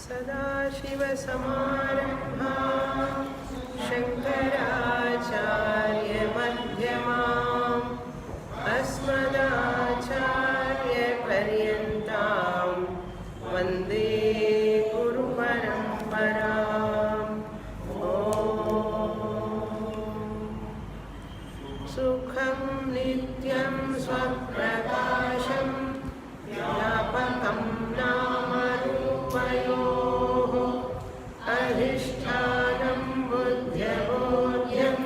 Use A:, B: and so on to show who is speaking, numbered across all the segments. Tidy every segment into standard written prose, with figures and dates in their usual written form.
A: सदाशिवसमारम्भां शङ्कराचार्यमध्यमाम् अस्मदाचार्यपर्यन्तां वन्दे गुरुपरम्पराम्। ॐ सुखं नित्यं स्वप्रकाशं व्यापकं नामरूपयोः अधिष्ठानं बुद्ध्यबोध्यं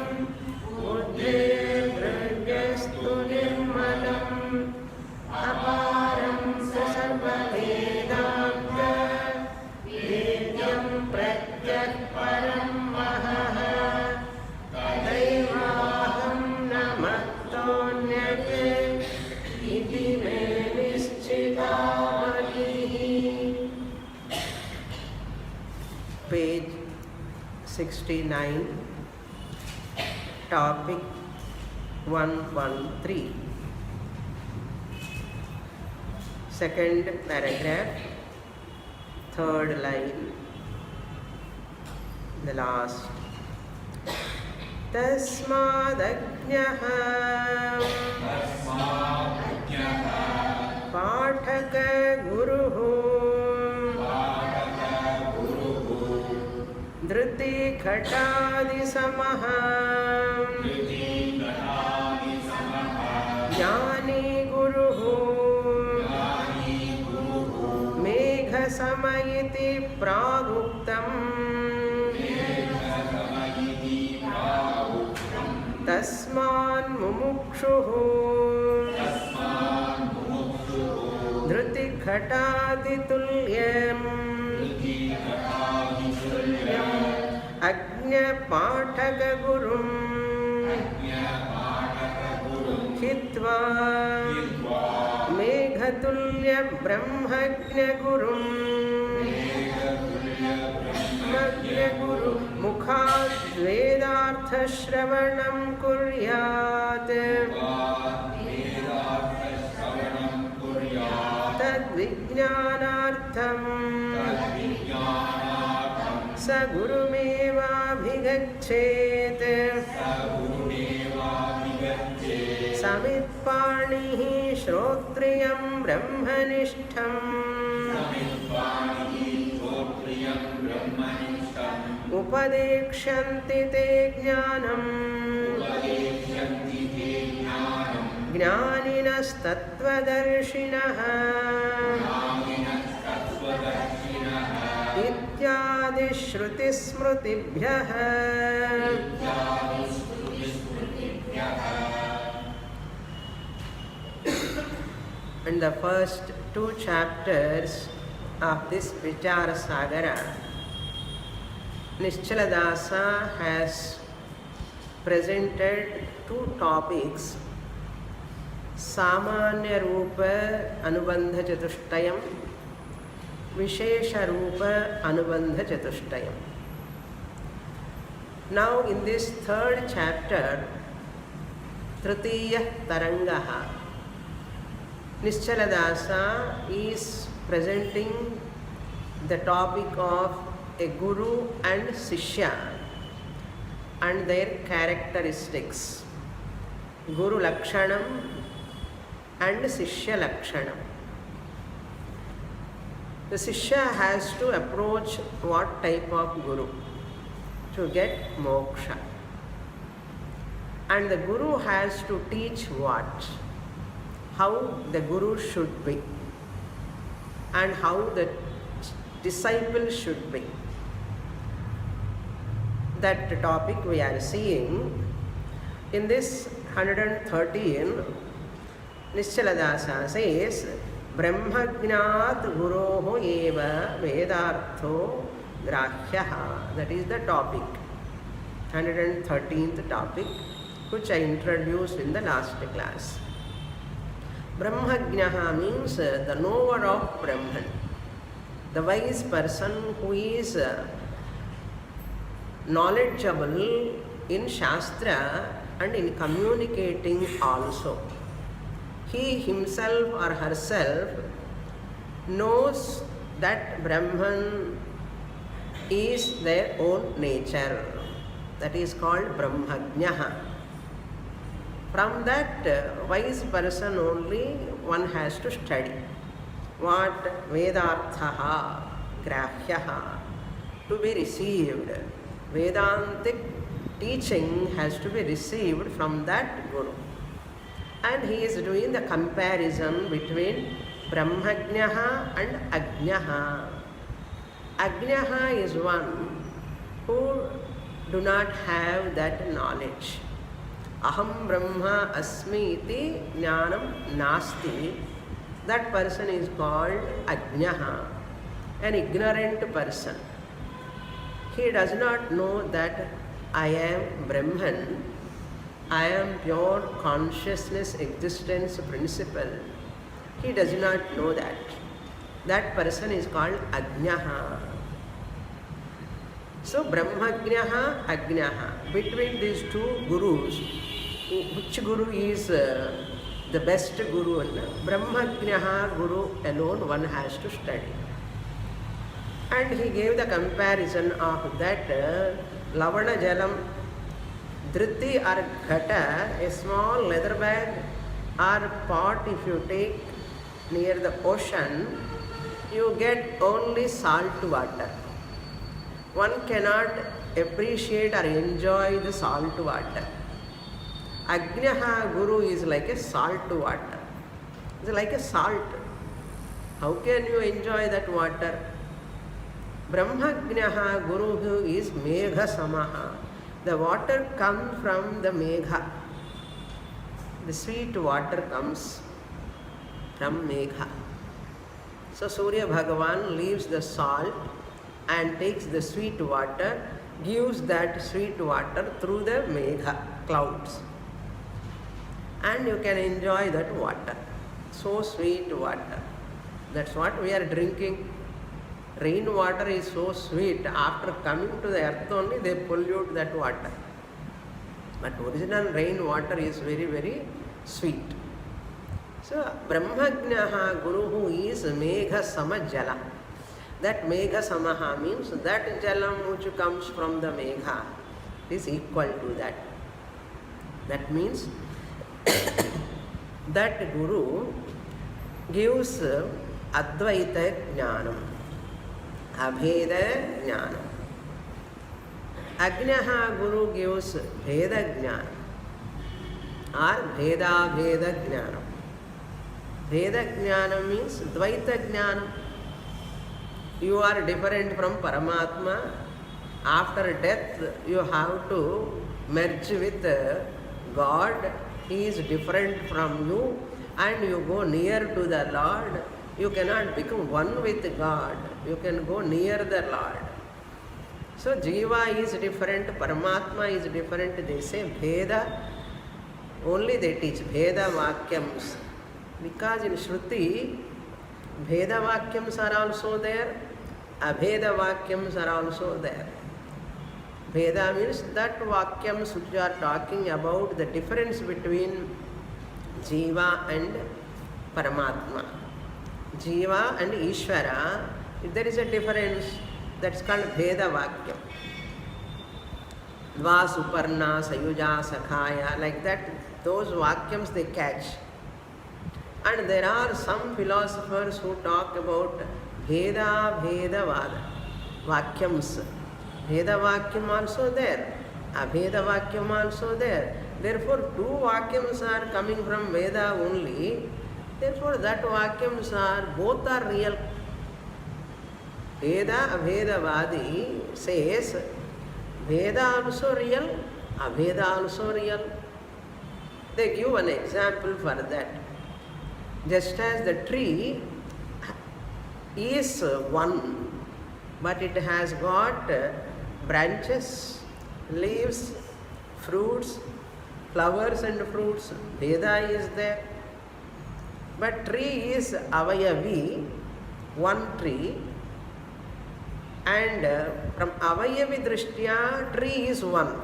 A: बुद्धेर्दृढस्तु निर्मलम् अपारं सर्ववेदान्त वेद्यं प्रत्यक्परं महः तदैवाहं न मत्तोऽन्यत् इति मे निश्चिता मतिः। Page 69, topic 113. Second paragraph, third line, the last. Tasmadajñah Paṭhaka guruhu Dhriti khatadi samaha Jnani guruhu Megha samayiti praguktam Tasman mumukshuhu Dhriti khatadi tulyam Ajña Paṭhaka gurum Hitva Meghatulya Brahmajña gurum Guru Mukhat Vedārtha Shravanam kuryāt Tad Vijñānārtham Sa Gurumeva Bhigachet Samitpānihi Shrotriyam Brahmanishtham Upadekshanti te jnanam Jnaninas tattvadarshinah Ityadi shruti smrutibhyah. In the first two chapters of this Vicharasagara, Nischal has presented two topics, Samanya Rupa Anubandha Chatushtayam, Vishesha Rupa Anubandha Chatushtayam. Now in this third chapter, Tritiya Tarangaha, Nischal is presenting the topic of a guru and Sishya and their characteristics, Guru Lakshanam and Sishya Lakshanam. The Sishya has to approach what type of Guru to get Moksha, and the Guru has to teach what, how the Guru should be and how the disciple should be. That topic we are seeing in this 113. Nischal says, Brahmajnāt guroho eva vedartho grahyaha. That is the topic, 113th topic, which I introduced in the last class. Brahmajnaha means the knower of Brahman, the wise person who is knowledgeable in Shastra and in communicating also. He himself or herself knows that Brahman is their own nature. That is called Brahmajnaha. From that wise person only one has to study. What? Vedarthaha, grahyaha, to be received. Vedantic teaching has to be received from that Guru. And he is doing the comparison between Brahmajnaha and Ajnaha. Ajnaha is one who do not have that knowledge. Aham Brahma Asmi iti Jnanam Nasti. That person is called Ajnaha, an ignorant person. He does not know that I am Brahman, I am pure consciousness existence principle. He does not know that. That person is called Ajnaha. So Brahmajnaha, Ajnaha. Between these two gurus, which guru is the best guru? Brahmajnaha guru alone one has to study. And he gave the comparison of that Lavana Jalam, Dhriti or Ghata, a small leather bag or pot if you take near the ocean, you get only salt water. One cannot appreciate or enjoy the salt water. Ajnaha Guru is like a salt water. It's like a salt. How can you enjoy that water? Brahmajnaha Guru who is Megha Samaha. The water comes from the Megha. The sweet water comes from Megha. So Surya Bhagavan leaves the salt and takes the sweet water, gives that sweet water through the Megha, clouds. And you can enjoy that water. So sweet water. That's what we are drinking. Rain water is so sweet. After coming to the earth only, they pollute that water. But original rain water is very, very sweet. So, Brahmajnaha Guru who is Megha Sama Jala. That Megha Samaha means that Jalam which comes from the Megha is equal to that. That means that Guru gives Advaita Jnanam, Abheda Jnanam. Ajnaha Guru gives Veda Jnanam or Veda Veda Jnanam. Veda Jnana means Dvaita Jnana. You are different from Paramatma. After death, you have to merge with God. He is different from you and you go near to the Lord. You cannot become one with God. You can go near the Lord. So Jiva is different, Paramatma is different. They say Veda. Only they teach Veda Vakyams. Because in Shruti, Veda Vakyams are also there, Abheda Vakyams are also there. Veda means that Vakyams which are talking about the difference between Jiva and Paramatma. Jiva and Ishvara, if there is a difference, that's called Veda Vakyam. Dva Suparna, Sayuja, Sakhaya, like that, those Vakyams they catch. And there are some philosophers who talk about Veda Vada Vakyams. Veda Vakyam also there, Abheda Vakyam also there. Therefore, two Vakyams are coming from Veda only. Therefore, that Vakyams are, both are real. Veda Abheda Vadi says, Veda also real, Abheda also real. They give an example for that. Just as the tree is one, but it has got branches, leaves, fruits, flowers and fruits. Veda is there. But tree is avayavi, one tree. And from avayavi drishtya, tree is one.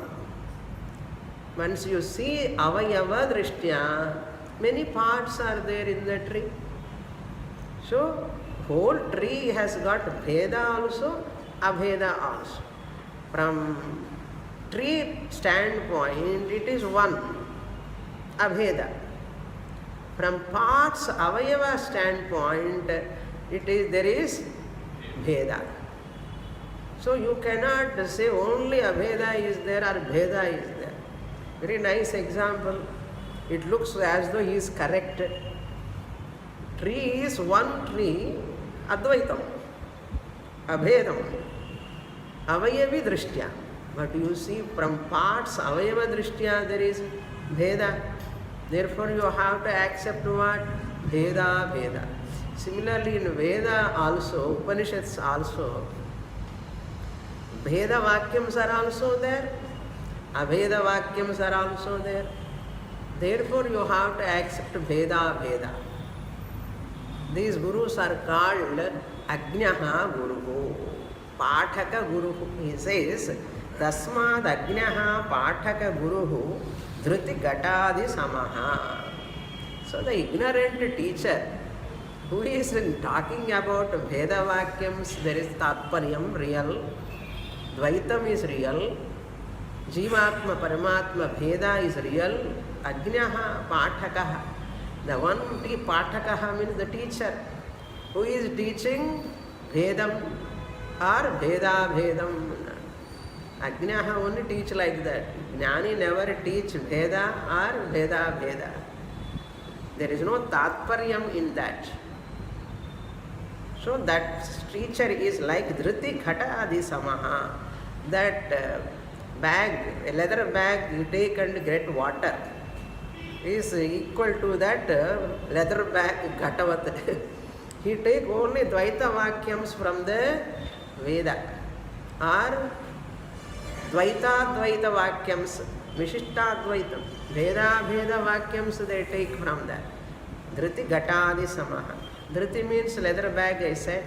A: Once you see avayava drishtya, many parts are there in the tree. So, whole tree has got Veda also, Abheda also. From tree standpoint, it is one, Abheda. From parts, Avayava standpoint, there is Bheda. So you cannot say only Abheda is there or Bheda is there. Very nice example. It looks as though he is correct. Tree is one tree, Advaitam, Abhedam, Avayavi Drishtya. But you see, from parts, Avayava Drishtya, there is Bheda. Therefore, you have to accept what? Bheda, Bheda. Similarly, in Veda also, Upaniṣads also, Bheda Vakyams are also there, Abheda Vakyams are also there. Therefore, you have to accept Veda, Veda. These gurus are called Ajnaha Guruhu, Pathaka Guruhu. He says, Tasmad Ajnaha Pathaka Guruhu Dhruti Gatadi Samaha. So the ignorant teacher who is talking about Veda Vakyams, there is Tatparyam, real, Dvaitam is real, Jivatma, Paramatma, Bheda is real, Ajnaha Pathakaha. The one Pathakaha means the teacher who is teaching Vedam or Veda Vedam. Ajnaha only teach like that. Jnani never teach Veda or Veda Veda. There is no Tatparyam in that. So that teacher is like Dhriti Ghata Adi Samaha. That bag, a leather bag you take and get water is equal to that leather bag Ghatavat. He take only Dvaita Vakyams from the Veda or Dvaita Dvaita Vakyams, Vishishta Dvaitam, Veda Bheda Vakyams they take from that. Dhriti Gatadi Samaha. Dhriti means leather bag, I said.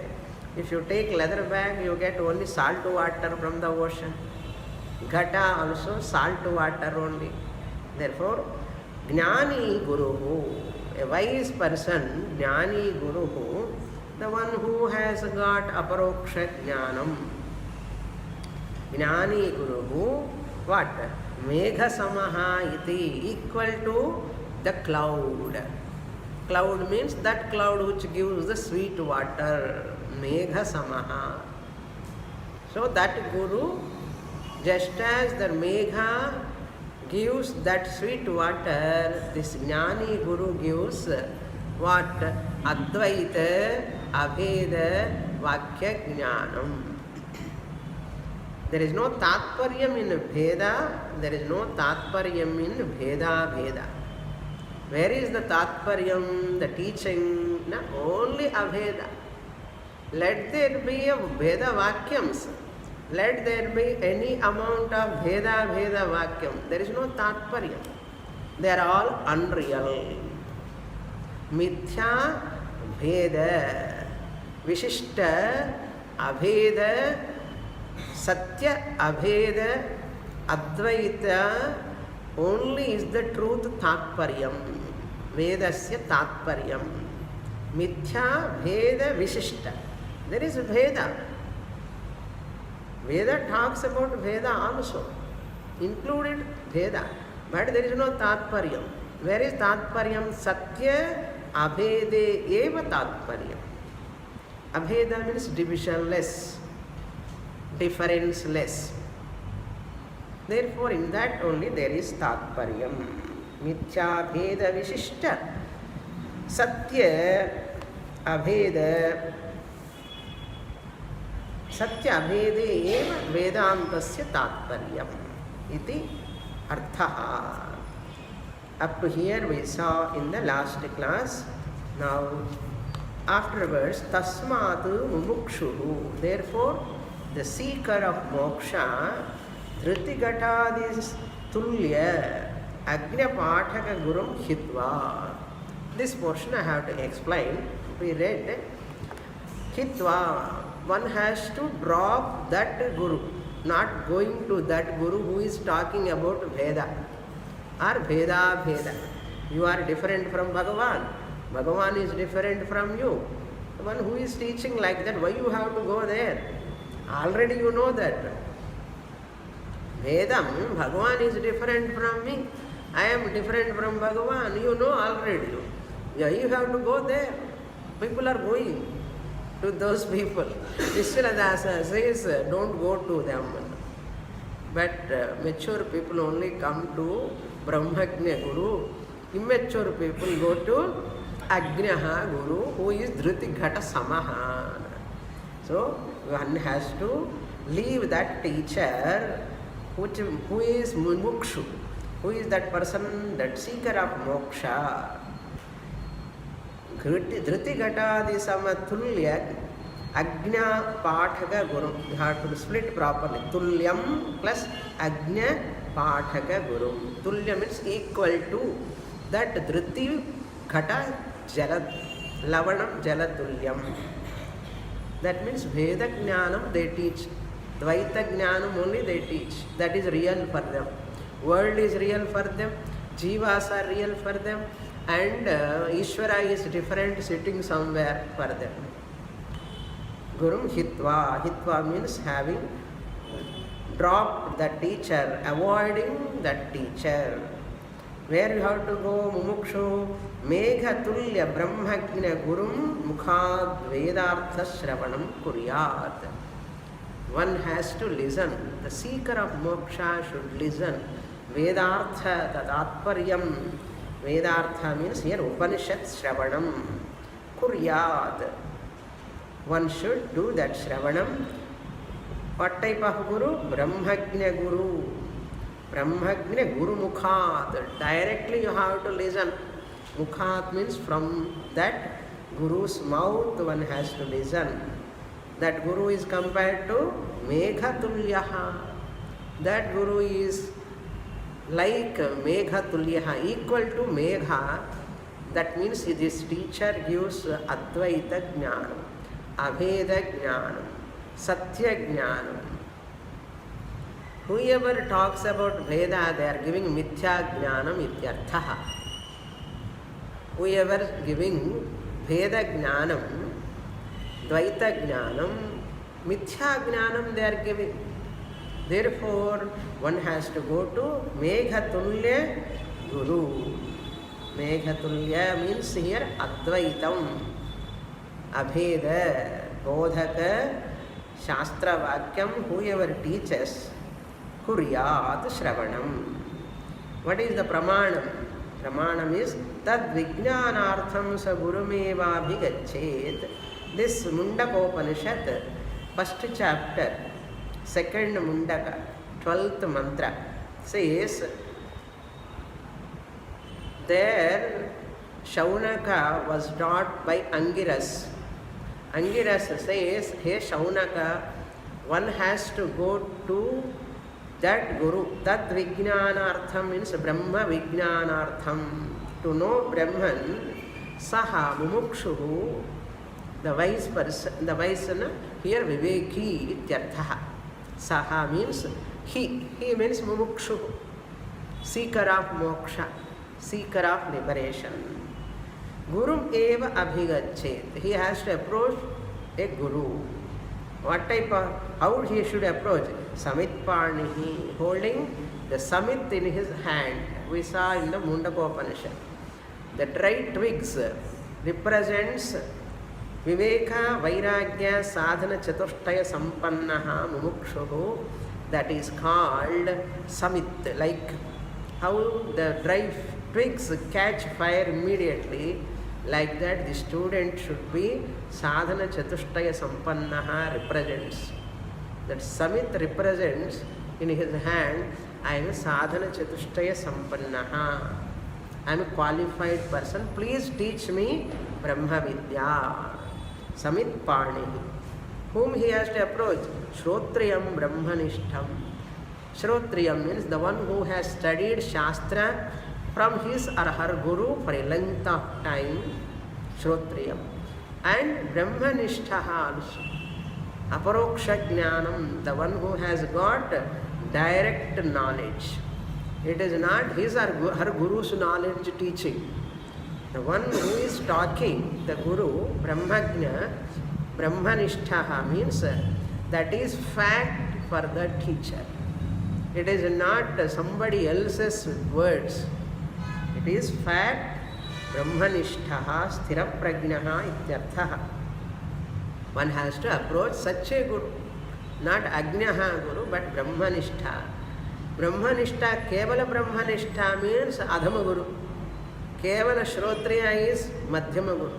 A: If you take leather bag, you get only salt water from the ocean. Ghata also salt water only. Therefore, Jnani Guruhu, a wise person, Jnani Guruhu, the one who has got aparoksha jnanam. Jnani Guruhu, what? Megha Samaha iti, equal to the cloud. Cloud means that cloud which gives the sweet water. Megha Samaha. So that Guru, just as the Megha gives that sweet water, this Jnani Guru gives what? Advaita, Abheda, Vakya Jnanam. There is no Tatparyam in Veda, there is no Tatparyam in Veda Veda. Where is the Tatparyam, the teaching? No, only Abheda. Let there be a Veda Vakyams. Let there be any amount of Veda Veda Vakyam. There is no Tatparyam. They are all unreal. Mithya Veda, Vishishta Abheda, Satya Abheda, Advaita, only is the truth Tatparyam. Vedasya Tatparyam. Mithya Veda Vishishta. There is Veda. Veda talks about Veda also. Included Veda. But there is no Tatparyam. Where is Tatparyam? Satya Abhede eva Tatparyam. Abheda means divisionless, differenceless. Therefore, in that only there is Tatparyam. Mithya Bheda Vishishta. Satya Abheda. Satya Abhede eva Vedāntasya Tatparyam. Iti Arthaha. Up to here we saw in the last class. Now, afterwards, Tasmatu Mumukshuhu. Therefore, the seeker of moksha, Dhritigatadis Tulya, Agnya Pathaka Gurum Hitva. This portion I have to explain. We read Hitva. One has to drop that Guru, not going to that Guru who is talking about Veda or Veda Veda. You are different from Bhagavan. Bhagavan is different from you. The one who is teaching like that, why you have to go there? Already you know that. Vedam, Bhagavan is different from me. I am different from Bhagavan. You know already. Yeah, you have to go there. People are going to those people. Vishwaradasa says, don't go to them. But mature people only come to Brahmajna Guru. Immature people go to Ajnaha Guru, who is Dhruti Ghata Samaha. So one has to leave that teacher who is Mumukshu, who is that person, that seeker of moksha. Dhruti Ghata Samatulya Ajna Pathaka Guru. You have to split properly. Tulyam plus Ajna Pathaka Guru. Tulya means equal to that Dhruti Ghata Jala Lavanam Jala Tulyam. That means Veda Jnanam they teach. Advaita Jnanam only they teach. That is real for them. World is real for them. Jivas are real for them. And Ishvara is different, sitting somewhere for them. Gurum Hitva. Hitva means having dropped the teacher, avoiding that teacher. Where you have to go, Mumukshu, Megha Tulya Brahmajna Gurum Mukhad Vedartha Shravanam Kuryat. One has to listen. The seeker of moksha should listen. Vedartha, Tatatparyam. Vedartha means here Upaniṣads Shravanam Kuryat. One should do that Shravanam. What type of Guru? Brahmajna Guru. Brahmajna Guru Mukhat. Directly you have to listen. Mukhat means from that Guru's mouth one has to listen. That Guru is compared to Megha Tulyaha. That Guru is like Megha Tulyaha, equal to Megha. That means this teacher gives Advaita Jnana, Abheda Jnana, Satya Jnana. Whoever talks about Veda, they are giving Mithya Jnanam Ityarthaha. Whoever giving Veda Jnanam, Dvaita Jnanam, Mithya Jnanam they are giving. Therefore, one has to go to Meghatulya Guru. Meghatulya means here Advaitam, Abheda, Bodhaka, Shastra Vakyam, whoever teaches, Kuryat Shravanam. What is the Pramanam? Pramanam is Tad Vijnanartham Sa Gurumeva Bhigachet. This Mundakopanishad, first chapter, second Mundaka, 12th mantra, says, there Shaunaka was taught by Angiras. Angiras says, hey Shaunaka, one has to go to that Guru. Tat Vijnanartham means Brahma Vijnanartham. To know Brahman, Saha Mumukshuhu, the wise person, the wise here Viveki Ityarthaha. Saha means he means Mumukshu, seeker of moksha, seeker of liberation. Gurum eva abhigachet. He has to approach a guru. What type of, how he should approach? Samitparnihi, holding the samit in his hand. We saw in the Mundakopanishad. The dry twigs represents Viveka, Vairagya, Sadhana Chatushtaya Sampannaha Mumukshuhu. That is called Samit. Like how the dry twigs catch fire immediately, like that the student should be Sadhana Chatushtaya Sampannaha represents. That Samit represents in his hand, I am a Sadhana Chatushtaya Sampannaha. I am a qualified person. Please teach me Brahma Vidya. Samit Parnihi. Whom he has to approach? Shrotriyam Brahmanishtam. Shrotriyam means the one who has studied Shastra from his or her Guru for a length of time. Shrotriyam. And Brahmanishtaha also. Aparoksha Jnanam, the one who has got direct knowledge. It is not his or her Guru's knowledge teaching. The one who is talking, the Guru, Brahmajna, Brahmanishtaha means That is fact for the teacher. It is not somebody else's words. It is fact. Brahmanishtaha sthiraprajnaha ityarthaha. One has to approach such a guru. Not Ajnaha Guru, but Brahmanishta. Brahmanishta, Kevala Brahmanishta means Adhama Guru. Kevala Shrotriya is Madhyama Guru.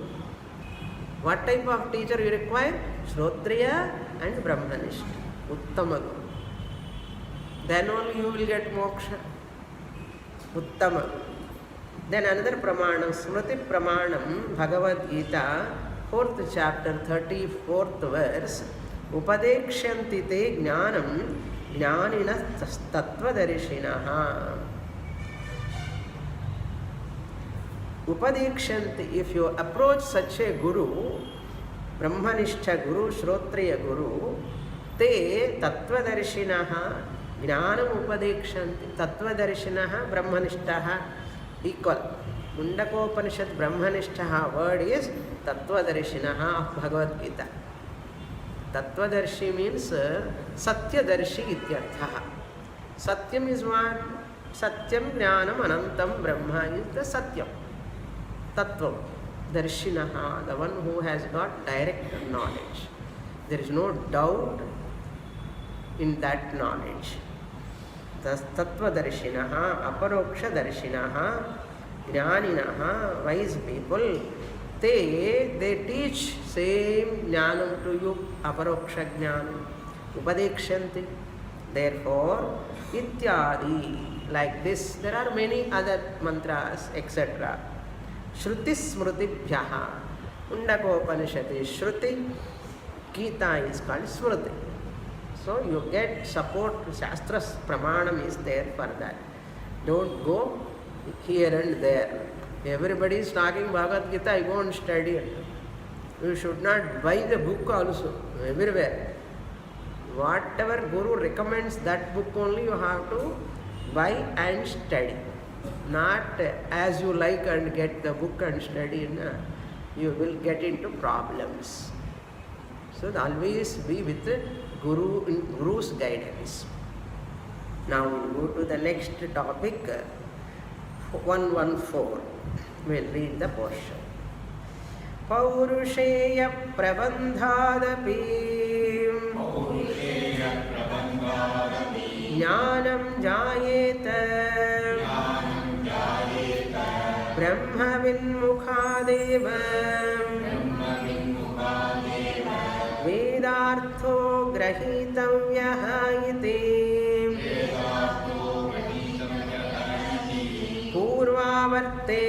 A: What type of teacher you require? Shrotriya and Brahmanishta. Uttama Guru. Then only you will get moksha. Uttama. Then another pramanam, Smriti pramanam, Bhagavadgītā, 4th chapter, 34th verse. Upadekshanti te jnanam jnaninas tattvadarshinah. Upadekshanti, if you approach such a guru, Brahmanishta Guru, Shrotriya Guru, te tattvadarshinah jnanam upadekshanti. Tattvadarshinah Brahmanishtaha equal. Mundakopaniṣad Brahmanishtaha word is tattvadarshinah of Bhagavad-gītā. Tattvadarshi means Satyadarshi ityarthaha. Satyam is what? Satyam jnanam anantam Brahma is the Satyam. Tattvam. Darshinaha, the one who has got direct knowledge. There is no doubt in that knowledge. Tattvadarshinah, aparokshadarshinaha, jnaninaha, wise people. They teach same jnanam to you, aparoksha jnanam, upadekshanti. Therefore, ityadi, like this, there are many other mantras, etc. Shruti smrutibhyaha, Mundakopaniṣad is Shruti, Gita is called Smriti. So you get support, Shastra's pramanam is there for that. Don't go here and there. Everybody is talking Bhagavad-gītā, I go and study it. You should not buy the book also, everywhere. Whatever Guru recommends, that book only you have to buy and study. Not as you like and get the book and study, you will get into problems. So always be with the Guru in Guru's guidance. Now we will go to the next topic, 114. We will read the portion. Paurusheya prabandhadapi jnanam jayeta brahma vinmukhadeva vedartho grahitavyaha iti purvavarte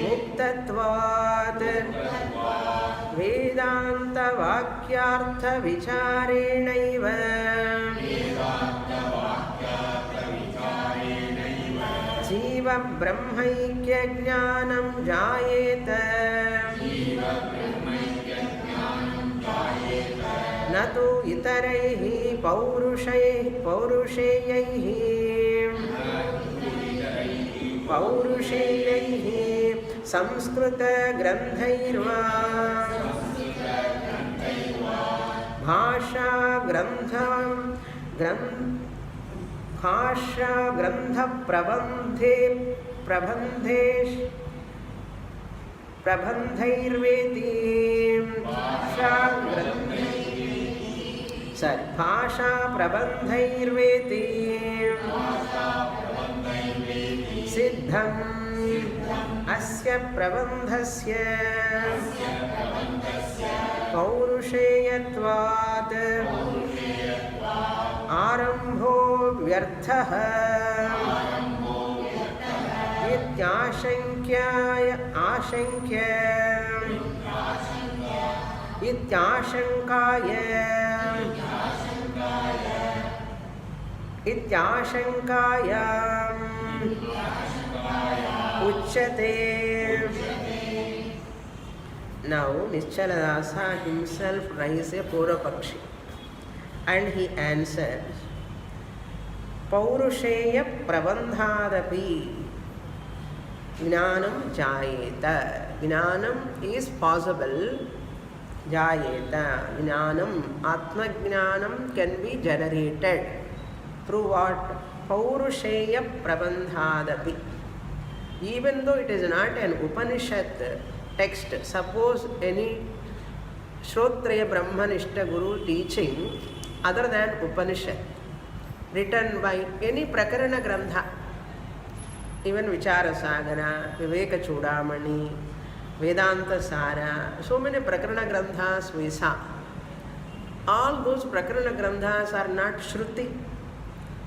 A: muktatvad vedānta vakyartha vicharenaiva jiva brahmaikya jnanam jayeta natu itaraihi paurusheyaih Sanskṛta granthaiva bhāṣā grantha prabandhairveti bhāṣā prabandhairveti siddham asya prabandhasya paurusheyatvāt ārambho vyarthaha ityāṣaṅkāya uchyate. Now Nischala himself raises a Purapakshi and he answers, Paurusheya prabandhadapi jnanam jayeta. Jnanam is possible Jayeta, Jnanam, Atma Jnanam can be generated through what? Paurusheya Prabandhadapi. Even though it is not an Upanishad text, suppose any Shrotraya Brahmanishta Guru teaching other than Upanishad, written by any Prakarana-grantha, even Vicharasagara, Viveka Chudamani, Vedānta Sara, so many Prakarana-granthas we saw. All those Prakarana-granthas are not Shruti.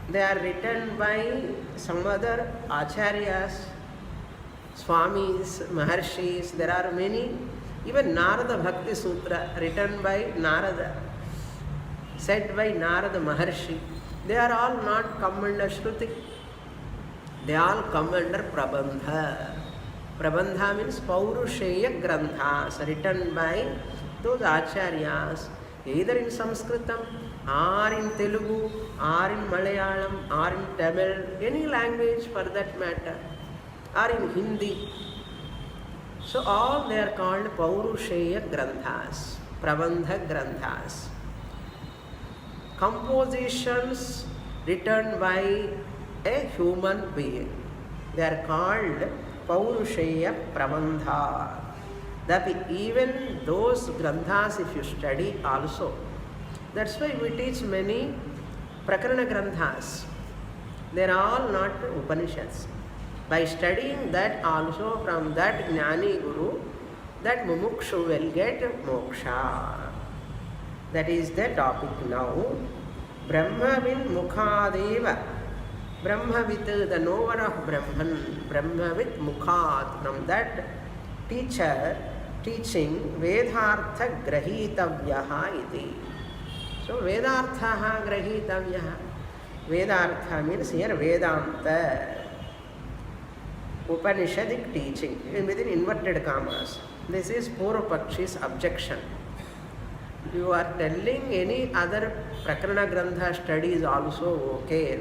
A: They are written by some other ācaryas, Swāmis, Maharshis. There are many. Even Narada Bhakti Sutra, written by Narada, said by Narada Maharshi. They are all not come under Shruti. They all come under Prabandha. Prabandha means Paurusheya Granthas, written by those ācaryas, either in Sanskritam, or in Telugu, or in Malayalam, or in Tamil, any language for that matter, or in Hindi. So all they are called Paurusheya Granthas, Prabandha Granthas. Compositions written by a human being. They are called Paurusheya Prabandha. That even those granthas, if you study also, that's why we teach many Prakarana-granthas. They are all not Upanishads. By studying that also, from that Jnani Guru, that Mumukshu will get Moksha. That is the topic now. Brahmavin Mukhadeva. Brahmavit, the knower of Brahman. Brahmavit Mukhat. From that teacher teaching Vedartha Grahitavyaha iti. So Vedartha Grahitavyaha. Vedartha means here Vedānta. Upanishadic teaching within inverted commas. This is Purvapakshi's objection. You are telling any other Prakarana-grantha studies also okay.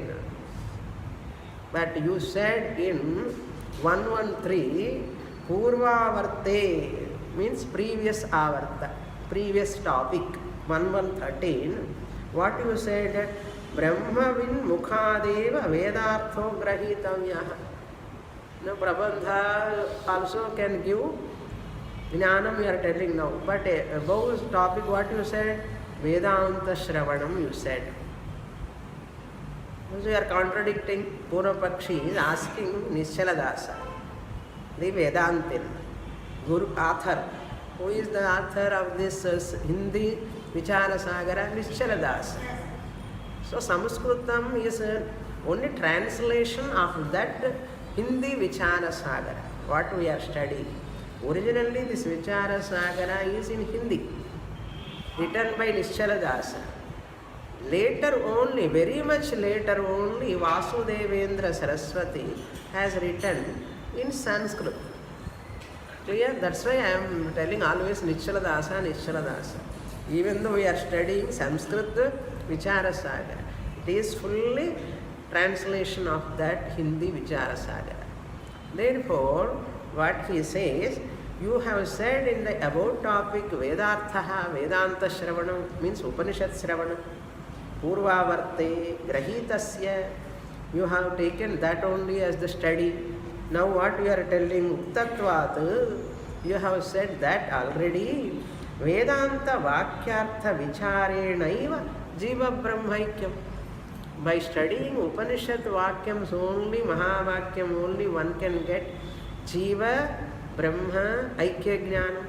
A: But you said in 113, Purvavarte means previous avarta, previous topic. 1113, what you said? Brahmavin Mukhadeva Vedartho Grahitavyaha. No, Prabandha also can give Jnanam, you are telling now. But above topic, what you said? Vedānta Shravanam, you said. So you are contradicting. Purvapakshi is asking Nischala, the Vedantin, Guru author. Who is the author of this Hindi Vicharasagara? Nischala. So Sanskṛtam is only translation of that Hindi Vicharasagara, what we are studying. Originally this Vicharasagara is in Hindi, written by Nischala. Later only, very much later only, Vasudevendra Saraswati has written in Sanskṛt. Clear? That's why I am telling always Nischala, Nischala. Even though we are studying Sanskṛt Vicharasagara, it is fully translation of that Hindi Vicharasagara. Therefore, what he says, you have said in the above topic Vedartha, Vedānta Shravanam means Upanishad Shravanam, Purvavarte, Grahitasya, you have taken that only as the study. Now what you are telling Uktatvat, you have said that already. Vedānta Vakyartha Vicharenaiva Jiva Brahmaikyam. By studying Upanishad Vakyams only, Mahavakyam only, one can get Jiva, Brahma, Aikya Jnanam.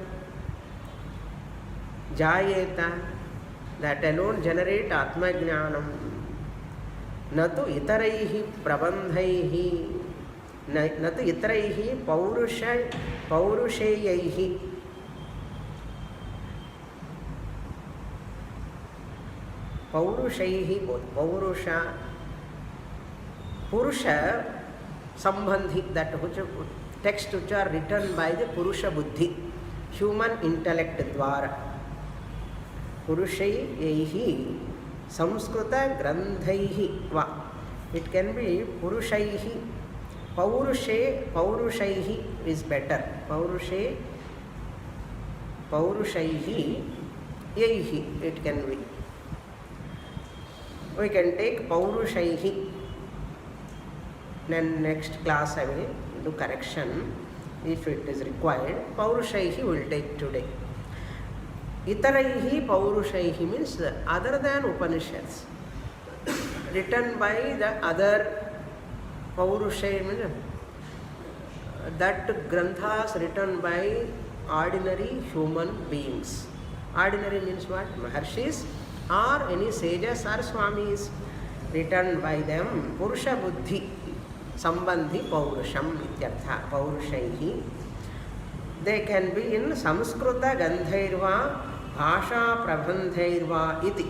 A: Jayeta, that alone generate Atma Jnanam. Natu itaraihi prabandhaihi, natu itaraihi paurusheyahi. Paurushaihi, Paurusha, Purusha Sambandhi, that which texts which are written by the Purusha Buddhi, human intellect dwara. Purushaihi, Sanskṛta Granthaihi va. It can be Purushaihi, Paurushe, Paurushaihi is better. Paurushe, Paurushaihi, Yaihi, it can be. We can take Paurushaihi. Then next class I will do correction if it is required. Paurushaihi will take today. Itaraihi Paurushaihi means other than Upanishads. Written by the other Paurushai means that granthas written by ordinary human beings. Ordinary means what? Maharshis or any sages or Swāmīs written by them. Purusha Buddhi Sambandhi Paurusham ityartha Paurushaihi. They can be in Sanskṛta Gandhairva Bhāṣā Prabandhairva iti.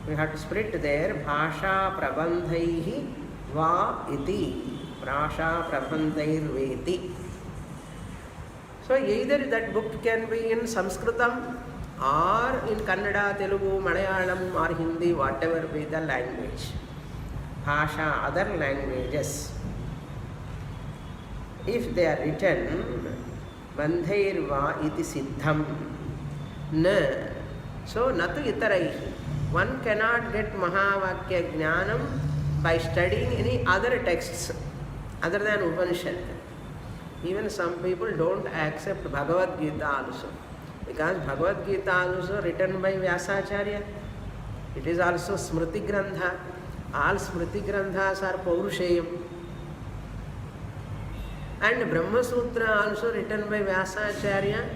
A: We have to split there. Bhāṣā Prabandhaihi va iti. Bhāṣā Prabandhairveti. So either that book can be in Sanskritam or in Kannada, Telugu, Malayalam or Hindi, whatever be the language. Bhasha, other languages. If they are written, Bandhairva iti siddham. Na. So, natu itaraihi. One cannot get Mahavakya Jnanam by studying any other texts other than Upanishad. Even some people don't accept Bhagavadgītā also. Because Bhagavadgītā also written by Vyasacharya. It is also Smriti Grantha. All Smriti Granthas are Paurushayam. And Brahma Sutra also written by Vyasacharya.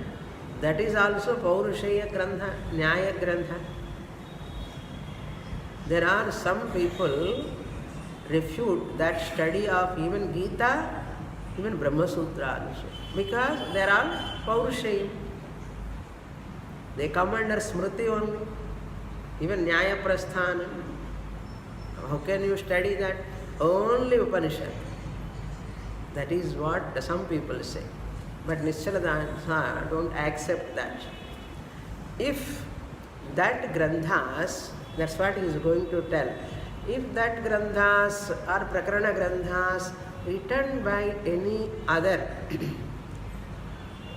A: That is also Paurushaya Grantha, Nyāya Grantha. There are some people refute that study of even Gita, even Brahma Sutra also. Because they are all Paurushayam. They come under Smriti only. Even Nyāya Prasthana. How can you study that? Only Upanishad. That is what some people say. But Nischal don't accept that. If that granthas, that's what he is going to tell. If that granthas or Prakaraṇa-granthas written by any other,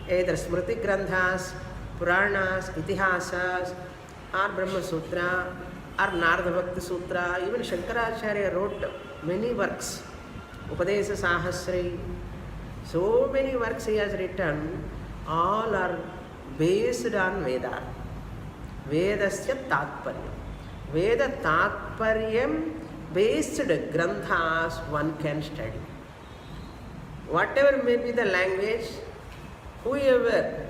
A: either Smriti granthas, Puranas, Itihasas, or Brahma Sutra, or Narada Bhakti Sutra, even Shankaracharya wrote many works, Upadesa Sahasri, so many works he has written, all are based on Veda. Vedasya Tatparyam. Veda Tatparyam based granthas one can study. Whatever may be the language, whoever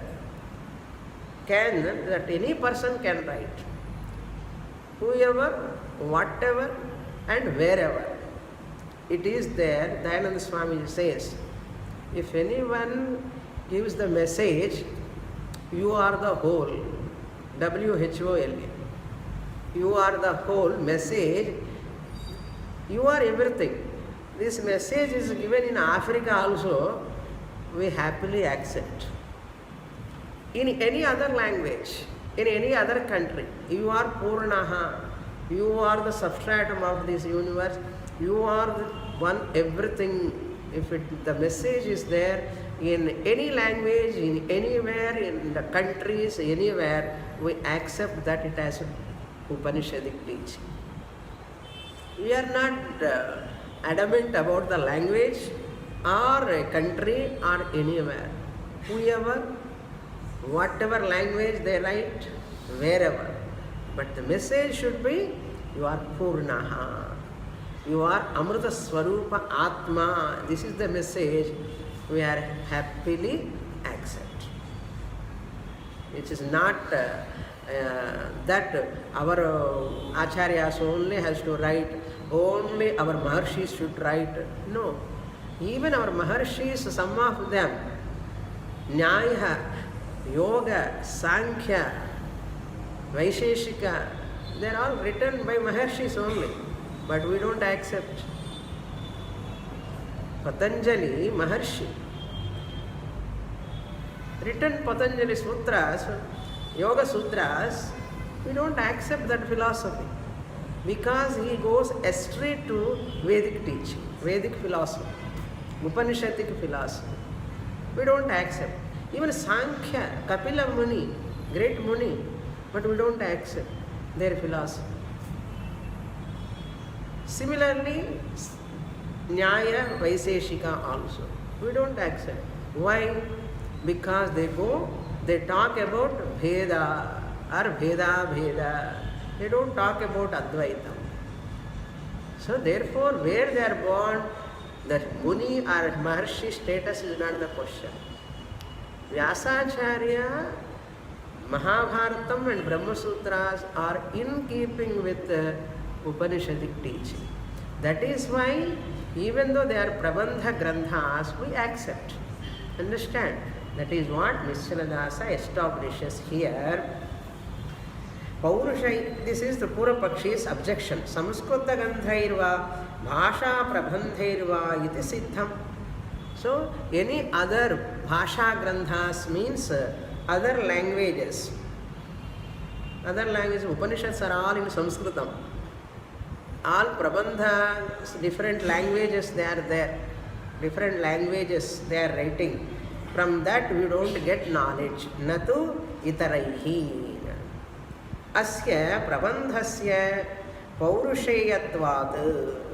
A: can, that any person can write. Whoever, whatever and wherever. It is there, Dayānanda Swami says, if anyone gives the message, you are the whole, WHOLE. You are the whole message, you are everything. This message is given in Africa also, we happily accept. In any other language, in any other country, you are Purnaha, you are the substratum of this universe, you are the one everything. If the message is there in any language, in anywhere, in the countries, anywhere, we accept that it has Upanishadic teaching. We are not adamant about the language or a country or anywhere. Whoever, whatever language they write, wherever. But the message should be, you are Purnaha. You are Amrita Swarupa Atma. This is the message we are happily accept. It is not that our ācaryas only has to write, only our Maharshis should write. No. Even our Maharshis, some of them, Nyāya, Yoga, Sānkhya, Vaisheshika, they are all written by Maharshis only. But we don't accept. Patanjali, Maharshi, written Patanjali Sutras, Yoga Sutras, we don't accept that philosophy because he goes astray to Vedic teaching, Vedic philosophy, Upanishadic philosophy. We don't accept. Even Sānkhya, Kapila Muni, great Muni, but we don't accept their philosophy. Similarly, Nyāya, Vaiseshika also, we don't accept. Why? Because they talk about Veda or Veda. They don't talk about Advaita. So therefore, where they are born, the Muni or Maharshi status is not the question. Vyasacharya, Mahabharatam and Brahma Sutras are in keeping with the Upanishadic teaching. That is why, even though they are Prabandha Granthas, we accept. Understand? That is what Nischala establishes here. Paurusha, this is the Purapakshi's objection. Samskrita Gandhairva, Bhasha Prabandhairva iti siddham. So, any other Bhasha Granthas means other languages. Other languages, Upanishads are all in Sanskritam. All Prabandha, different languages they are there. Different languages they are writing. From that we don't get knowledge. Natu itaraihi. Asya prabandhasya paurusheyatvat.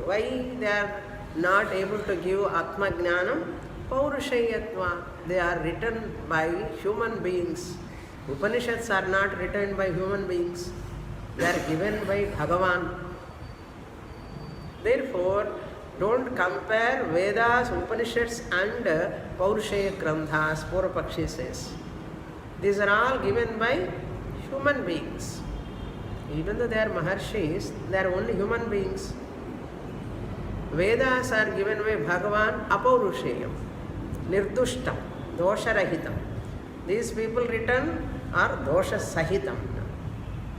A: Why they are not able to give Atma Jnanam? Paurusheyatvat. They are written by human beings. Upanishads are not written by human beings. They are given by Bhagavan. Therefore, don't compare Vedas, Upanishads and Paurusheya Granthas, Purapakshi says. These are all given by human beings. Even though they are Maharshis, they are only human beings. Vedas are given by Bhagavan, Apaurusheyam, Nirdushtam, Dosharahitam. These people written are Dosha Sahitam.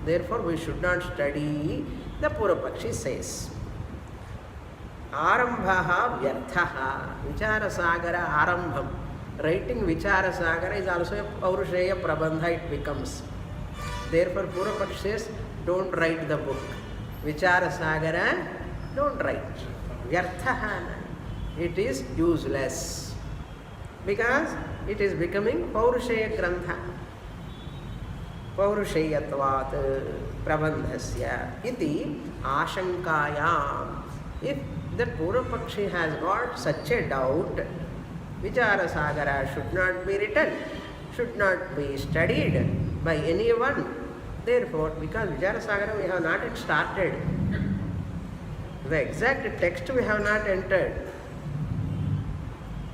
A: Therefore, we should not study, the Purapakshi says. Arambhaha vyarthaha. Vicharasagara arambham. Writing Vicharasagara is also a Paurusheya Prabandha, it becomes. Therefore, Purapakshi says, don't write the book. Vicharasagara, don't write. Vyarthaha. It is useless. Because it is becoming Paurusheya Grantha. Paurusheyatvat Prabandhasya iti ashankayam. If the Purapakshi has got such a doubt, Vicharasagara should not be written, should not be studied by anyone. Therefore, because Vicharasagara we have not yet started, the exact text we have not entered.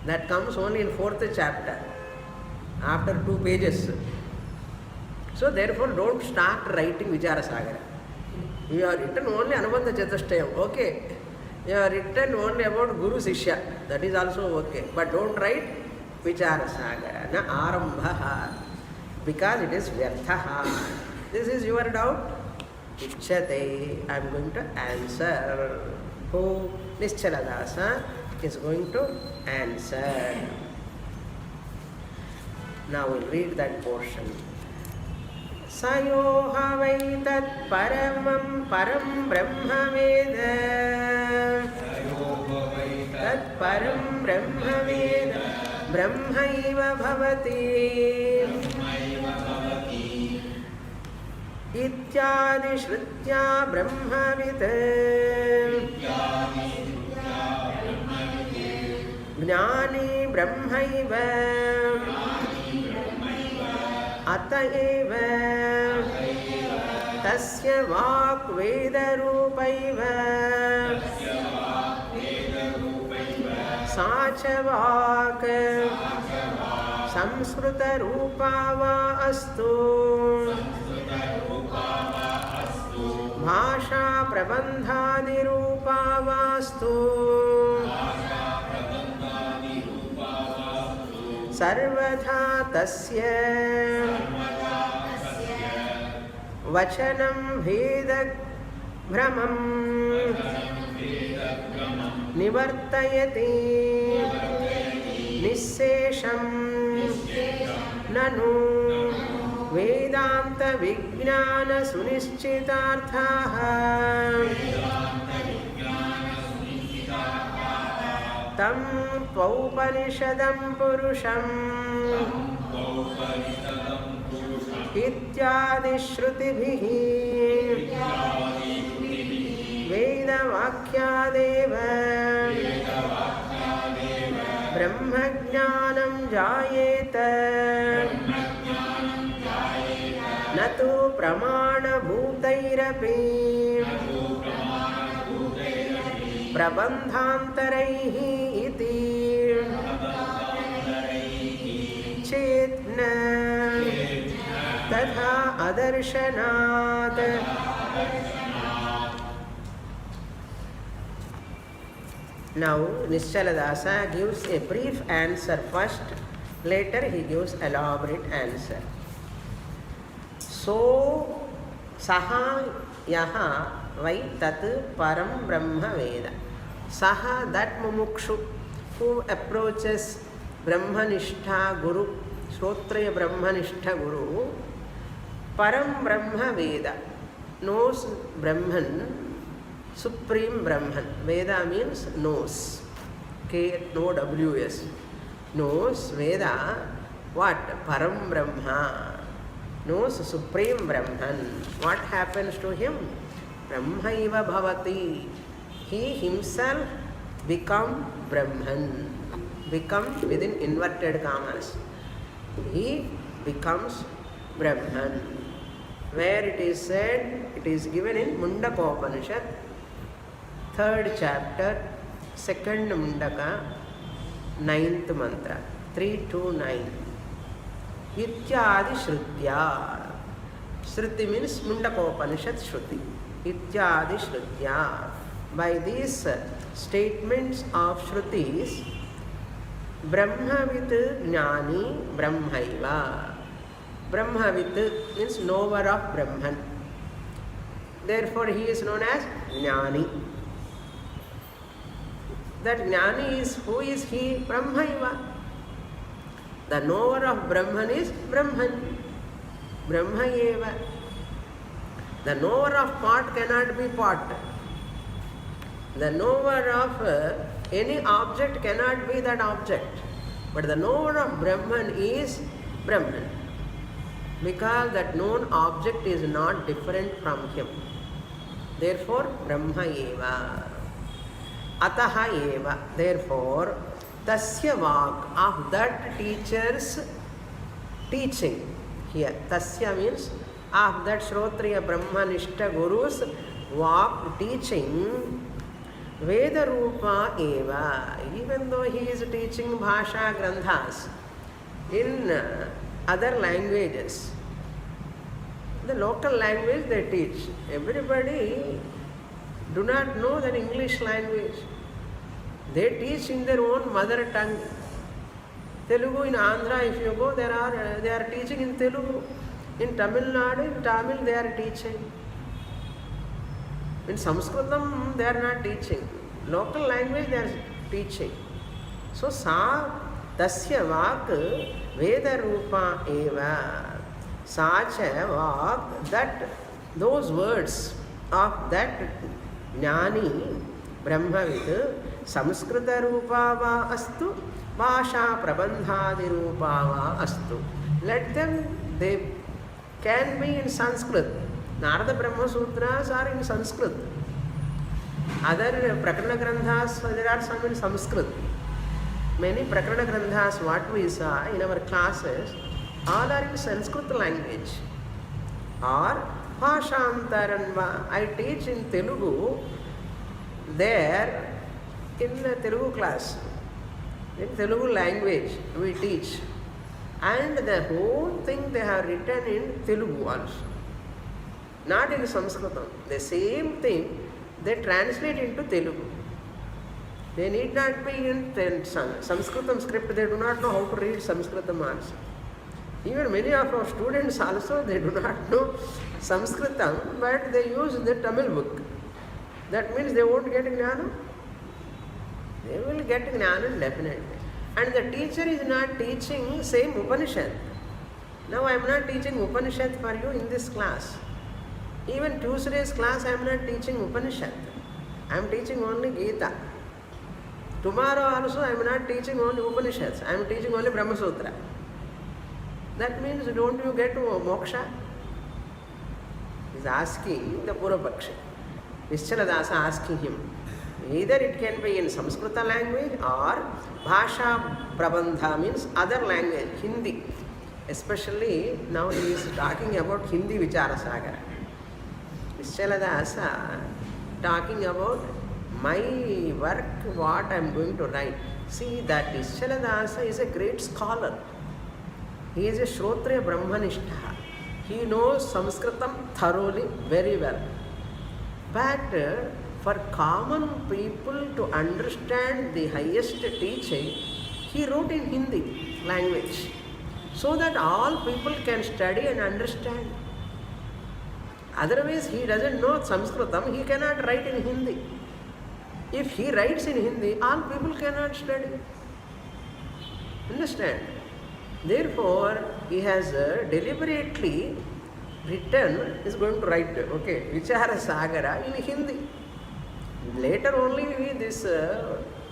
A: That comes only in 4th chapter, after 2 pages. So therefore, don't start writing Vicharasagara. You have written only Anubandha Chatushtayam, okay. You have written only about Guru Sishya, that is also okay. But don't write Vicharasagara, na arambhaha, because it is vyarthaha. This is your doubt? Ichyate, I am going to answer. Who? Nischala is going to answer. Now we'll read that portion. Sayoha vai tat param brahma veda. Tat param brahma veda. Brahmaiva bhavati. Ityadi shrutya brahmavite. Jnani brahmaiva. Ataeva tasya vak vedarupaiva sacha vak samskrita rupava astu bhasha prabandhadi rupava astu sarvadha tasya vachanam vedak brahmam nivartayati nissesham nanu vedānta vijnāna sunischitārthaha tam tvaupanishadam purusham इत्यादि श्रुतिभिः वेदवाक्यादेव ब्रह्मज्ञानं जायेत न तु प्रमाणभूतैरपि प्रबन्धान्तरैः इति चेत् न तथा अदर्शनात्. Now Nischaladasa gives a brief answer first, later he gives elaborate answer. So saha yaha vai tat param brahma veda. Saha, that mumukshu who approaches brahmanishtha guru, Shrotriya brahmanishtha guru, param brahma veda, knows Brahman, supreme Brahman. Veda means knows, K-N-O-W-S, knows Veda, what? Param Brahma, knows supreme Brahman. What happens to him? Brahmaiva bhavati, he himself become Brahman, become within inverted commas, he becomes Brahman. Where it is said, it is given in Mundaka Upanishad, 3rd chapter, 2nd Mundaka, 9th mantra, 3-9. Ityadi Shrutya. Shruti means Mundaka Upanishad Shruti. Ityadi Shrutya. By these statements of Shrutis, Brahmavit Jnani Brahmaiva. Brahmavit means knower of Brahman. Therefore he is known as Jnani. That Jnani is, who is he? Brahmaiva. The knower of Brahman is Brahman. Brahmayeva. The knower of pot cannot be pot. The knower of any object cannot be that object. But the knower of Brahman is Brahman. Because that known object is not different from him. Therefore, Brahma eva. Ataha eva. Therefore, tasya vak, of that teacher's teaching. Here, tasya means of that Shrotriya Brahmanishta Guru's vak teaching. Veda Rupa eva. Even though he is teaching Bhasha Granthas in other languages, the local language they teach. Everybody do not know that English language. They teach in their own mother tongue. Telugu in Andhra, if you go, they are teaching in Telugu. In Tamil Nadu, in Tamil they are teaching. In Sanskṛtam they are not teaching. Local language they are teaching. So sa tasya vak Veda Rupa eva. Sacha vak, that those words of that Jnani Brahmavid Samskrita Rupa va astu, Bhasha Prabandhadi Rupa va astu. Let them, they can be in Sanskṛt. Narada Brahma Sutras are in Sanskṛt. Other Prakaraṇa-granthas, there are some in Sanskṛt. Many Prakaraṇa-granthas, what we saw in our classes, all are in Sanskṛt language. Or Bhashantaranva. I teach in Telugu there in the Telugu class. In Telugu language we teach. And the whole thing they have written in Telugu also. Not in Sanskṛtam. The same thing they translate into Telugu. They need not be in Sanskṛtam script. They do not know how to read Sanskṛtam also. Even many of our students also, they do not know Sanskṛtam, but they use the Tamil book. That means they won't get Jnana. They will get Jnana definitely. And the teacher is not teaching same Upanishad. Now I am not teaching Upanishad for you in this class. Even Tuesday's class I am not teaching Upanishad. I am teaching only Gita. Tomorrow also I am not teaching only Upanishads. I am teaching only Brahma Sutra. That means don't you get moksha? He is asking the Purvapakshi. Nischala asking him. Either it can be in Sanskṛt language or Bhasha Prabandha means other language, Hindi. Especially now he is talking about Hindi Vicharasagara. Nischala talking about my work, what I am going to write. See that Nischala is a great scholar. He is a Shrotriya Brahmanishta. He knows Sanskritam thoroughly, very well. But for common people to understand the highest teaching, he wrote in Hindi language, so that all people can study and understand. Otherwise, he doesn't know Sanskritam, he cannot write in Hindi. If he writes in Hindi, all people cannot study. Understand? Therefore, he has deliberately written, is going to write, okay, Vicharasagara in Hindi. Later only this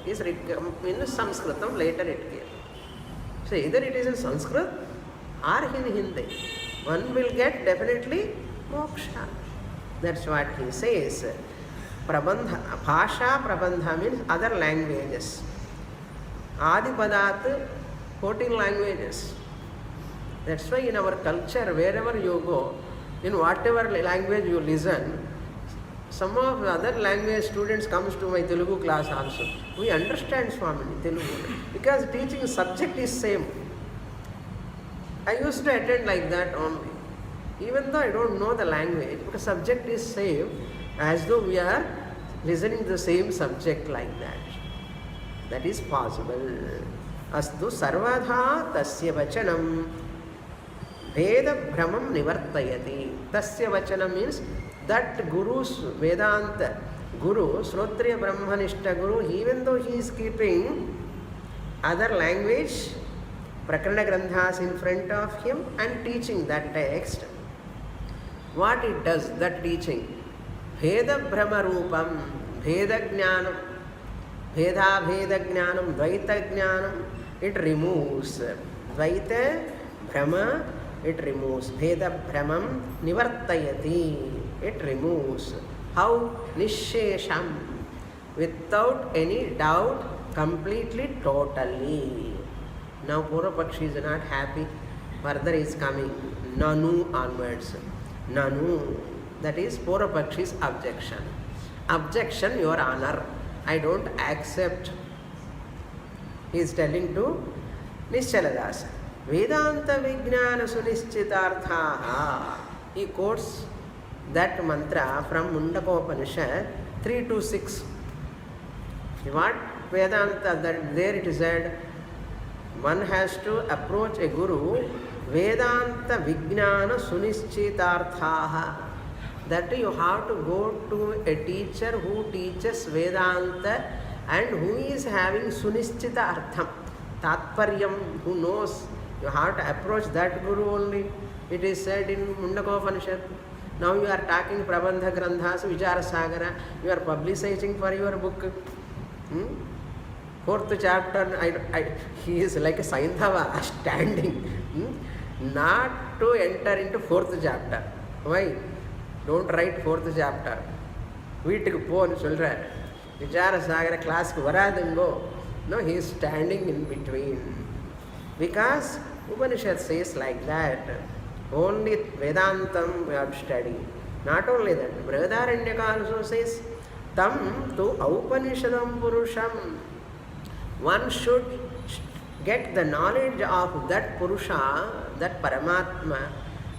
A: is written in Sanskritam, later it came. So either it is in Sanskrit or in Hindi. One will get definitely moksha. That's what he says. Prabandha, Bhasha Prabandha means other languages. Adipadat, 14 languages. That's why in our culture, wherever you go, in whatever language you listen, some of the other language students comes to my Telugu class also. We understand Swamini Telugu because teaching subject is same. I used to attend like that only. Even though I don't know the language, because subject is same, as though we are listening the same subject like that. That is possible. Astu sarvadha tasya vachanam veda bhramam nivartayati. Tasya vachanam means that Guru's Vedānta, Guru, Shrotriya Brahmanishta Guru, even though he is keeping other language, Prakaraṇa-granthas in front of him and teaching that text, what it does, that teaching, Veda Brahma Rupam, Veda Jnanam, Veda Veda Jnanam, Dvaita Jnanam, it removes. Dvaita Brahma, it removes. Veda Brahmam Nivartayati, it removes. How? Nishesham, without any doubt, completely, totally. Now Purvapakshi is not happy. Further is coming. Nanu onwards. Nanu. That is Purvapakshi's objection. Objection, Your Honor. I don't accept. He is telling to Nischala. Vedānta Vijnana Sunischitarthaha. He quotes that mantra from Upaniṣads 3 to 6. What? Vedānta, that there it is said, one has to approach a guru, Vedānta Vijnana Sunischitarthaha. That you have to go to a teacher who teaches Vedānta and who is having Sunischita Artham, Tatparyam, who knows. You have to approach that guru only. It is said in Upaniṣads. Now you are talking Prabandha Granthas, Vicharasagara, you are publicizing for your book. Fourth chapter, he is like a Saindhava standing, not to enter into fourth chapter. Why? Don't write fourth chapter. Veetukku ponu solra. Vicharasagara class ku varadungo. No, he is standing in between. Because Upanishad says like that. Only Vedantam we have to study. Not only that, Brahadāranyaka also says, Tam tu Upanishadam Purusham. One should get the knowledge of that Purusha, that Paramatma,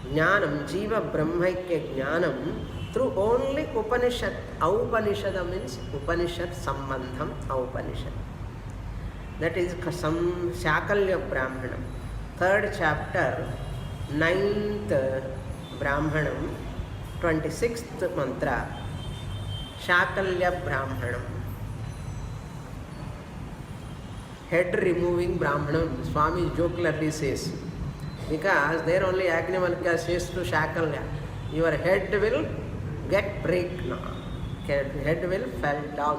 A: Jnanam, Jiva Brahmaikya Jnanam, through only Upanishad. Upanishad means Upanishad Sambandham, Upanishad. That is some Shakalya Brahmanam. 3rd chapter, 9th Brahmanam, 26th mantra, Shakalya Brahmanam. Head removing Brahmanam, Swāmī jocularly says. Because there only Agnivalkya says to Shakalya, your head will get break now. Head will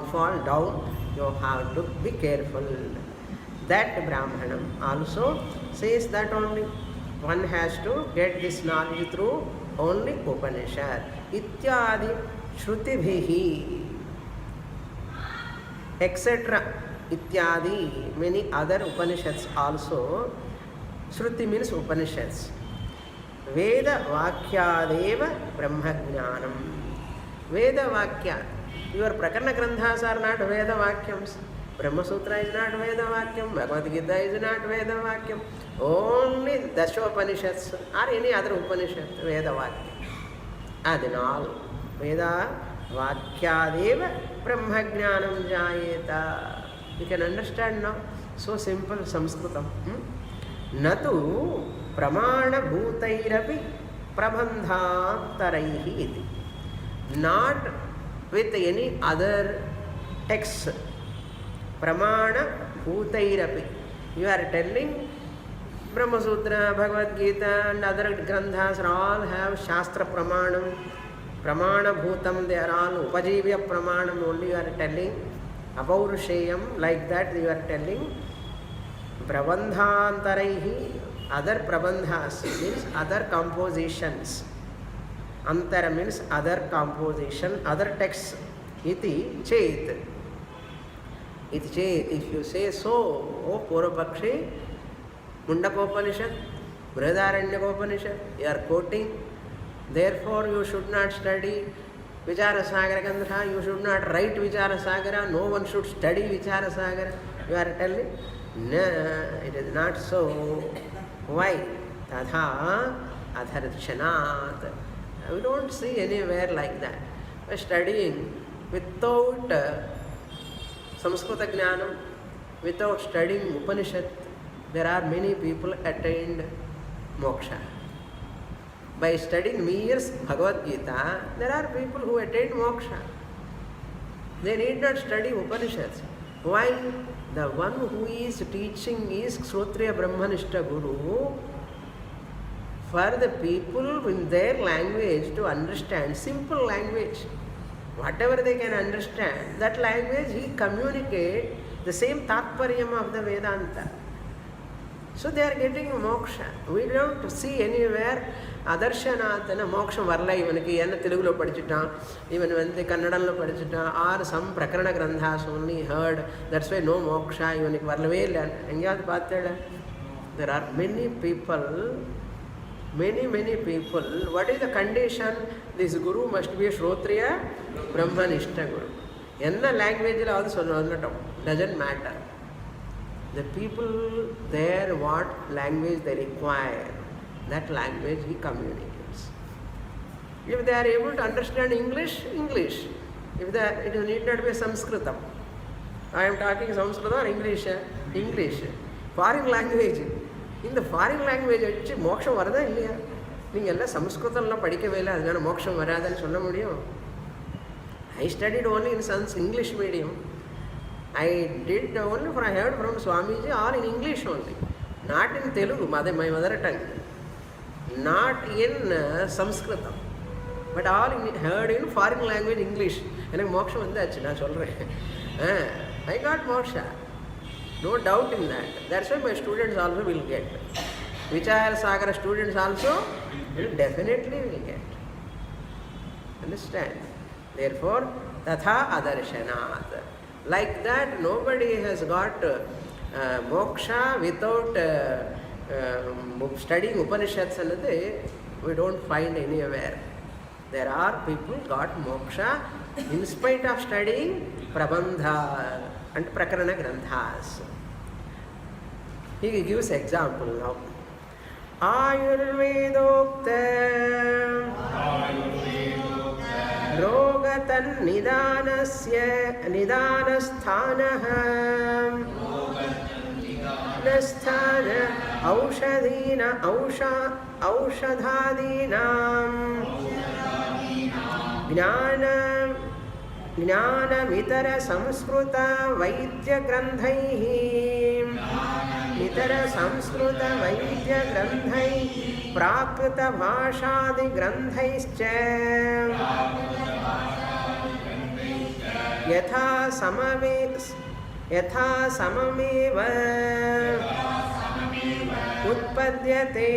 A: fall down. You have to be careful. That Brahmanam also says that only. one has to get this knowledge through only Upanishad. Ityadi Shrutibhihi, etc. Ityadi, many other Upanishads also. Shruti means Upanishads. Veda Vakyadeva Brahma Jnanam. Veda Vakya. Your Prakaraṇa-granthas are not Veda Vakyams. Brahma Sutra is not Veda Vakyam. Bhagavadgītā is not Veda Vakyam. Only Dashopanishads or any other Upanishad, Veda Vakya. Adinal. Veda Vakyadeva Brahma Jnanam Jayeta. You can understand now. So simple Sanskṛtam. Natu Pramana Bhutairapi Prabandhantaraihi iti. Not with any other text. Pramana Bhutairapi. You are telling Brahma Sutra, Bhagavadgītā and other granthas all have Shastra Pramanam. Pramana Bhutam, they are all Upajivya Pramanam only you are telling. Apaurushayam, like that you are telling. Prabandhantaraihi, other prabandhas means other compositions. Antara means other composition, other texts. Iti chet. Iti chet, if you say so, O Purvapakshi, Mundakopanishad, Brihadaranyaka, you are quoting. Therefore, you should not study Vicharasagara Gantha, you should not write Vicharasagara, no one should study Vicharasagara. You are telling? No, it is not so. Why? Tadha adharchanat. We don't see anywhere like that. By studying without Sanskṛta Jnanam, without studying Upanishad, there are many people attained Moksha. By studying mere Bhagavad-gītā, there are people who attained Moksha. They need not study Upanishads. Why? The one who is teaching is Kshotriya Brahmanishta Guru for the people in their language to understand, simple language. Whatever they can understand, that language he communicates the same Tatparyam of the Vedānta. So they are getting Moksha. We don't see anywhere Adarshanathana Moksha Varla ivaniki enna Telugulo padichittan, even when the Kannadamlo padichittan, or some Prakaraṇa-granthas only heard, that's why no Moksha ivaniki Varlave illa. Engayadu paathada. There are many people, many people. What is the condition? This Guru must be a Shrotriya Brahmanishta Guru. Enna language la also doesn't matter. The people there, what language they require, that language he communicates. If they are able to understand English, English. If it need not be Sanskṛtam. I am talking Sanskṛta or English? English. Foreign language. In the foreign language, moksha varada illaya. Ningella Sanskṛtamla padikave illa, adana moksha varadanu solla mudiyum. I studied only in English medium. I did only I heard from Swamiji all in English only. Not in Telugu, my mother tongue. Not in Sanskṛtam. But all heard in foreign language English. And moksha vandachu, na solren. I got moksha. No doubt in that. That's why my students also will get. Vicharasagara students also will definitely will get. Understand? Therefore, tatha adarshanaat. Like that, nobody has got moksha without studying Upanishads and we don't find anywhere. There are people got moksha in spite of studying Prabandha and Prakaraṇa-granthas. He gives example now. Ayurvedokta Rogatan Nidanasya Nidanasthanah Nasthana Aushadina Aushadhadinam Jnana Mitara Sanskṛta Vaidya Granthaihi Mitara Sanskṛta Vaidya Granthaihi Prakrita Bhashadi Granthaischa Yatha samameva उत्पद्यते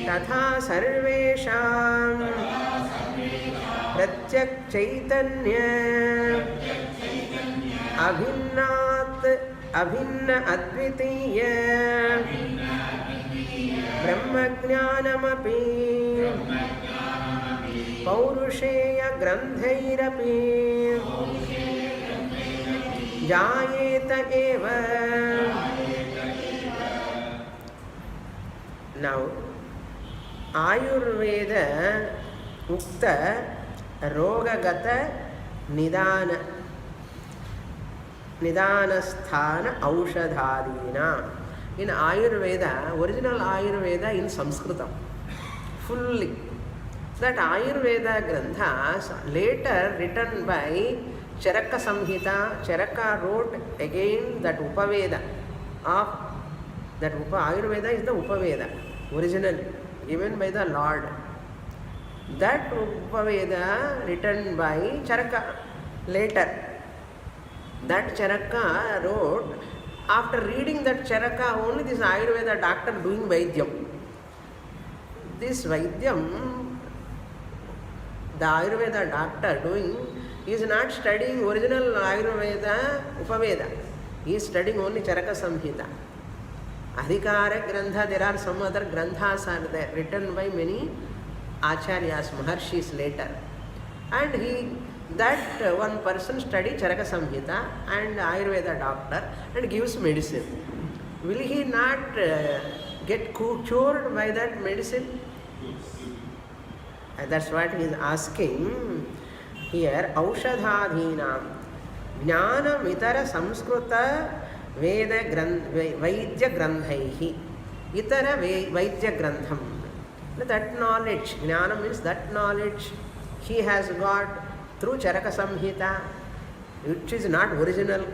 A: तथा सर्वेषां प्रत्यक्चैतन्य अभिन्न अद्वितीय ब्रह्मज्ञानमपि पौरुषेय ग्रन्थैरपि जायेत एव. Now, Ayurveda Ukta Rogagata Nidanasthana Aushadhadina. In Ayurveda, original Ayurveda in Sanskṛt, fully. That Ayurveda granthas later written by Charaka Samhita. Charaka wrote again that Upaveda of that Ayurveda is the Upaveda, originally given by the Lord. That Upaveda written by Charaka later. That Charaka wrote, after reading that Charaka, only this Ayurveda doctor doing Vaidyam. This Vaidyam, the Ayurveda doctor doing, is not studying original Ayurveda Upaveda. He is studying only Charaka Samhita. Ācaryas, there are some other granthas are there, written by many ācaryas, maharshis later. And that one person study Charaka Samhita and Ayurveda doctor and gives medicine. Will he not get cured by that medicine? And that's what he is asking here. Aushadhadhinam Jnana Mitara Sanskṛta Vaidya Granthaihi. Itara Vaidya Grantham. That knowledge, Jnana means that knowledge he has got through Charaka Samhita, which is not original.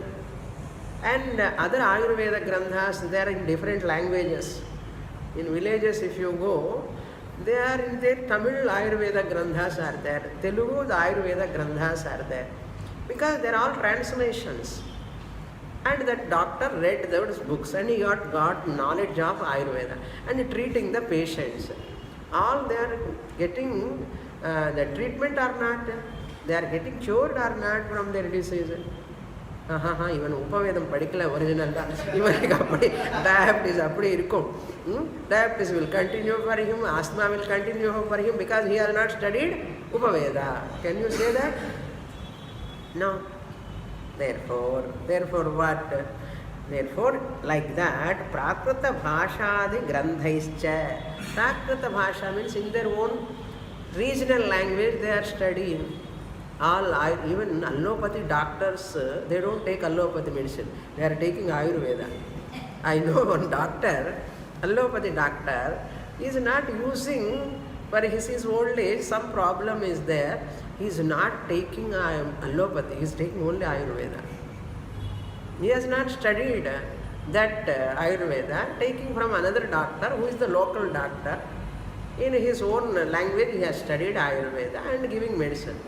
A: And other Ayurveda Granthas, they are in different languages. In villages, if you go, they are in their Tamil Ayurveda Granthas are there. Telugu, the Ayurveda Granthas are there. Because they are all translations. And that doctor read those books and he got knowledge of Ayurveda and treating the patients. All they are getting the treatment or not, they are getting cured or not from their disease. Even Upavedam padikala original diabetes will continue for him, asthma will continue for him because he has not studied Upaveda. Can you say that? No. Therefore what? Therefore, like that, Prakrita Bhashadi Granthaischa. Prakrita Bhasha means in their own regional language they are studying. Even allopathy doctors, they don't take allopathy medicine. They are taking Ayurveda. I know one doctor, allopathy doctor, is not using, for his old age, some problem is there. He is not taking allopathy, he is taking only Ayurveda. He has not studied that Ayurveda, taking from another doctor who is the local doctor. In his own language, he has studied Ayurveda and giving medicine.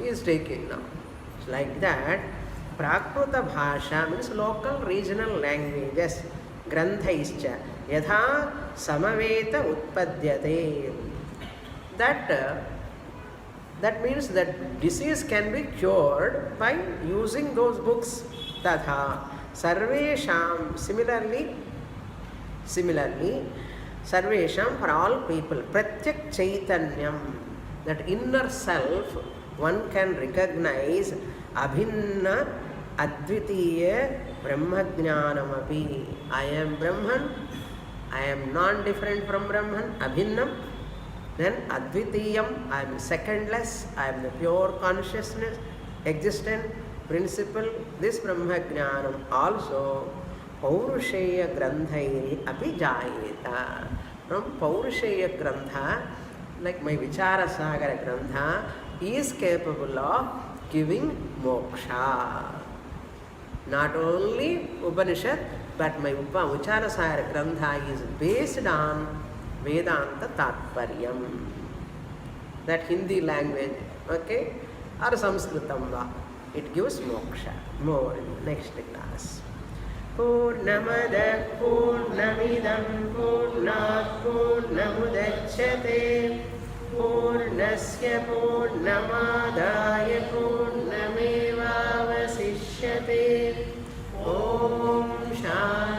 A: He is taking now. It's like that. Prakrita Bhasha means local regional languages. Granthaischa. Yatha samaveta utpadyate. That means that disease can be cured by using those books. Tatha sarvesham. Similarly, sarvesham for all people. Pratyak chaitanyam. That inner self one can recognize abhinna advitiya brahmajnanamapi. I am Brahman, I am non-different from Brahman, abhinnam. Then advitiyam, I am secondless, I am the pure consciousness, existent, principle. This brahmajnanam also paurusheya granthairi api jayeta. From paurusheya grantha, like my Vicharasagara grantha, is capable of giving moksha. Not only Upanishad, but my Vicharasagara grantha is based on Vedānta Tatparyam. That Hindi language, okay, or Sanskṛtam va. It gives moksha. More in the next class. पूर्णमदः पूर्णमिदं पूर्णात् पूर्णमुदच्यते पूर्णस्य पूर्णमादाय पूर्णमेवावशिष्यते ॐ शान्ति